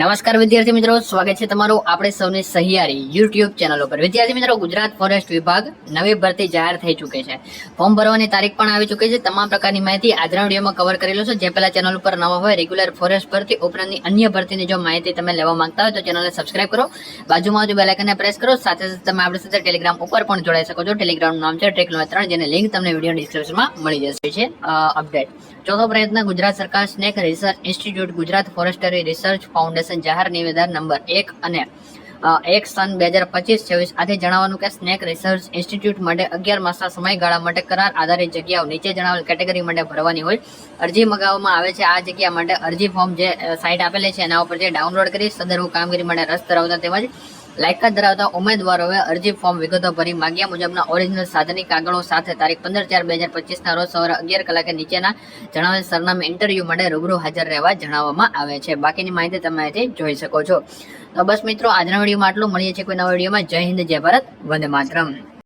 નમસ્કાર વિદ્યાર્થી મિત્રો, સ્વાગત છે તમારું આપણે સૌની સહિયારી યુટ્યુબ ચેનલ ઉપર। વિદ્યાર્થી મિત્રો, ગુજરાત ફોરેસ્ટ વિભાગ નવી ભરતી જાહેર થઈ ચૂકી છે। ફોર્મ ભરવાની તારીખ પણ આવી ચૂકી છે। તમામ પ્રકારની માહિતી આજના વિડીયોમાં કવર કરેલો છે। જે પહેલા ચેનલ ઉપર નવા હોય, રેગ્યુલર ફોરેસ્ટ ભરતી ઉપરાંતની અન્ય ભરતીની જો માહિતી તમે લેવા માંગતા હોય તો ચેનલને સબસ્ક્રાઇબ કરો, બાજુમાં આવતું બેલ આઇકનને પ્રેસ કરો। સાથે સાથે તમે આપણી સાથે ટેલિગ્રામ ઉપર પણ જોડાઈ શકો છો। ટેલિગ્રામનું નામ છે Trek3, જેની લિંક તમને વિડીયો ડિસ્ક્રિપ્શનમાં મળી જશે। છે અપડેટ ચોથો પ્રયત્ન ગુજરાત સરકાર snake research institute Gujarat forestry research foundation જાહેર નિવેદન નંબર 1 અને 1 સન 2025-26 આથી જણાવવાનું કે સ્નેક રિસર્ચ ઇન્સ્ટિટ્યૂટ માટે 11 માસના સમયગાળા માટે કરાર આધારિત જગ્યાઓ નીચે જણાવેલ કેટેગરી માટે ભરવાની હોય અરજી મંગાવવામાં આવે છે। આ જગ્યા માટે અરજી ફોર્મ જે સાઇટ આપેલી છે એના ઉપર જે ડાઉનલોડ કરી સદર કામગીરી માટે રસ ધરાવતા તેમજ લાયકાત ધરાવતા ઉમેદવારોએ અરજી ફોર્મ વિગતો ભરી માગ્યા મુજબના ઓરિજિનલ સાધનિક કાગળો સાથે તારીખ 15/4/2025 રોજ સવારે 11 કલાકે નીચેના જણાવેલ સરનામે ઇન્ટરવ્યુ માટે રૂબરૂ હાજર રહેવા જણાવવામાં આવે છે। બાકીની માહિતી તમે અહીંથી જોઈ શકો છો। તો બસ મિત્રો, આજના વિડીયોમાં આટલું। મળીએ છીએ કોઈ નવા વિડીયોમાં। જય હિન્દ, જય ભારત, વંદે માતરમ।